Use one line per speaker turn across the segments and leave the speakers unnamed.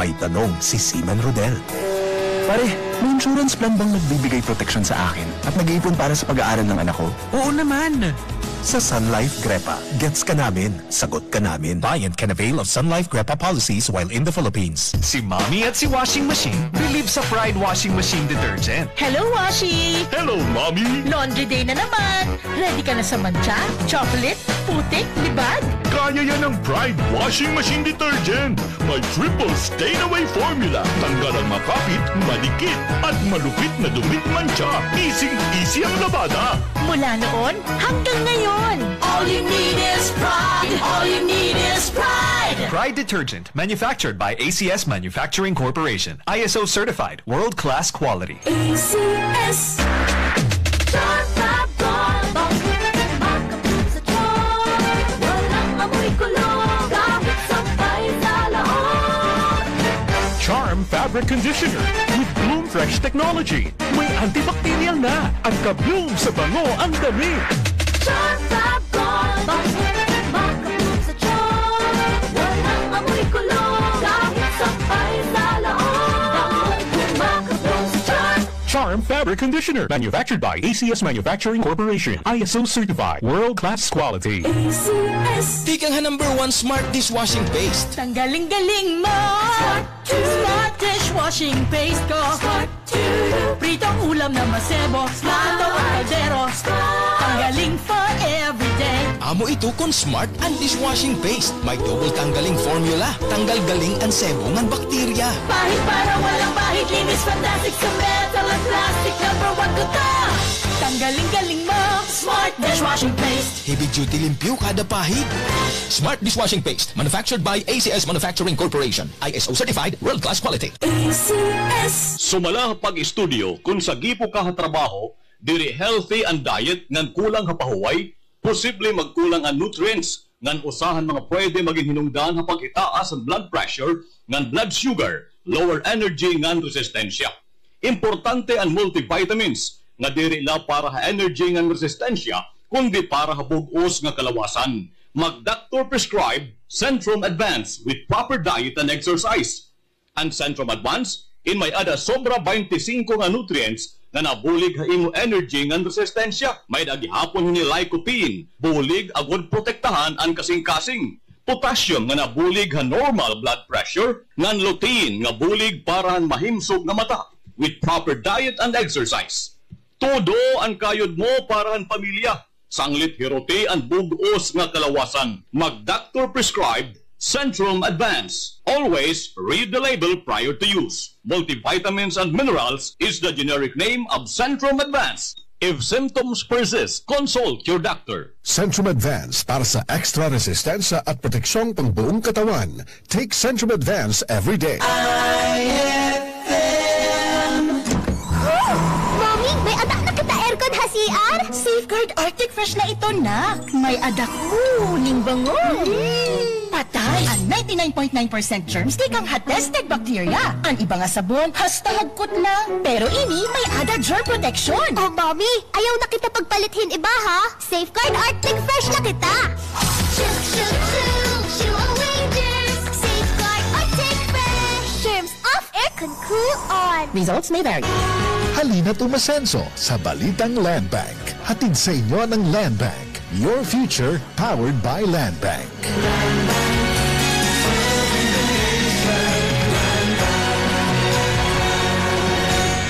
May tanong si Seaman Rodel. Pare, may insurance plan bang nagbibigay protection sa akin at nag-iipon para sa pag-aaral ng anak ko?
Oo naman!
Sa Sun Life Grepa, gets ka namin, sagot ka namin. Client can avail of Sun Life Grepa policies while in the Philippines.
Si Mommy at si Washing Machine believe sa Pride Washing Machine Detergent.
Hello, Washi!
Hello, Mommy!
Laundry day na naman! Ready ka na sa mancha, chocolate, putik, libag?
Kaya yan ng Pride Washing Machine Detergent. May triple stain-away formula. Tanggal ang makapit, malikit, at malupit na dumit mancha. Easy ang labada.
Mula noon hanggang ngayon. All you need is pride. All you need is pride.
Pride Detergent, manufactured by ACS Manufacturing Corporation. ISO certified, world-class quality.
ACS.
Charm Fabric Conditioner with Bloom Fresh Technology. May antibacterial na at ka-bloom sa bango ang dami.
Charm Fabric, makabloom sa charm. Walang amoy kulong, kahit sampay sa laon. Makabloom sa charm.
Charm Fabric Conditioner, manufactured by ACS Manufacturing Corporation. ISO certified, world-class quality.
ACS.
Tikang #1 smart dishwashing paste.
Tanggaling-galing mo. Smart dishwashing paste ko. Pritong ulam na masebo. Plato at kaldero. Tanggaling for everyday.
Amo ito kon smart and dishwashing paste. May double tanggaling formula. Tanggal galing ang sebo ng bakterya.
Pahit para walang bahid. Linis fantastic sa metal at plastic. #1 ko to. Tanggaling-galing mo. Smart dishwashing paste.
Heavy duty limpyo kada pahid. Smart dishwashing paste. Manufactured by ACS Manufacturing Corporation. ISO certified, world-class quality.
ACS.
Sumala pag-estudyo kung sa gipo ka trabaho, diri healthy ang diet ngan kulang ha pahuway, posible magkulang ang nutrients ngan usahan mga pwede maging hinungdan ha pag-itaas ang blood pressure ngan blood sugar, lower energy ngan resistensya. Importante ang multivitamins nga diri la para ha energy ngan resistensya kundi para ha bug-os nga kalawasan. Mag-doctor prescribe Centrum Advance with proper diet and exercise. And Centrum Advance in may ada sobra 25 nga nutrients na nabulig ha imo energy ngan resistensya. May dagihapon ni lycopene, bulig agud protektahan ang kasing-kasing. Potassium nga nabulig ha normal blood pressure, ngan lutein nga bulig para mahimsog nga mata with proper diet and exercise. Todo ang kayod mo para ang pamilya. Sanglit hirote ang bugos nga kalawasan. Mag-doctor prescribed Centrum Advance. Always read the label prior to use. Multivitamins and minerals is the generic name of Centrum Advance. If symptoms persist, consult your doctor.
Centrum Advance para sa extra resistensya at proteksyong pang buong katawan. Take Centrum Advance every day.
Mommy, may adak na kita aircon ha CR?
Safeguard Arctic Fresh na ito, nak. May adak ning bango. Patay ang 99.9% germs di kang hot-tested bacteria. Ang iba nga sabon, hasta hagkot lang. Pero ini may ada germ protection.
Oh, Mommy, ayaw na kita pagpalithin iba ha. Safeguard Arctic Fresh na kita. Shoo away germs. Safeguard Arctic Fresh. Germs off, aircon cool on.
Results may vary.
Halina tumasenso sa Balitang Land Bank. Hatid sa inyo ng Land Bank. Your future powered by Land Bank.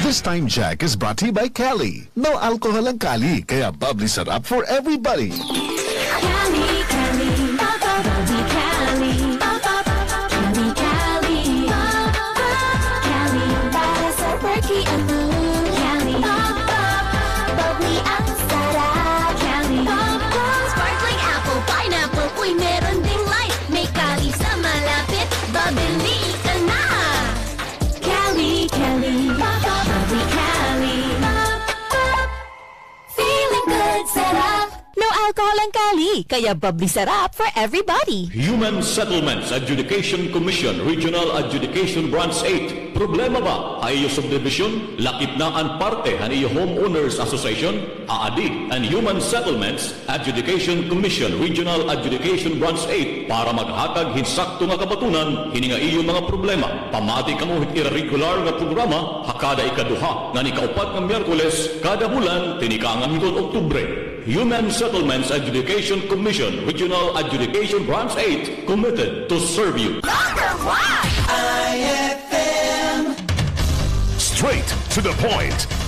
This time Jack is brought to you by Cali. No alcohol ang Cali, kaya bubbly sarap for everybody.
Cali, Cali, bubbly Cali. Cali, Cali, Cali, para sa perky and blue. Cali, bubbly ang sarap. Cali, sparkling apple, pineapple, uy, meron ding light. May Cali sa malapit, bubbly ka na. Cali, Cali, bubbly Cali. Feeling good, sarap.
No alcohol ang Cali.
bubbly. Kaya bubbly sarap for everybody.
Human Settlements Adjudication Commission Regional Adjudication Branch 8. Problema ba ay iyo subdivision? Lakip na ang parte han iyo Homeowners Association? Aadi ang Human Settlements Adjudication Commission Regional Adjudication Branch 8 para maghatag hinsakto nga kabatunan hini nga iyo mga problema. Pamati kamo irregular nga programa hakada ikaduha nga ni kaupat nga Miyerkules kada bulan tinika nga hitod Oktubre. Human Settlements Adjudication Commission Regional Adjudication Branch 8 committed to serve you.
IFM.
Straight to the point.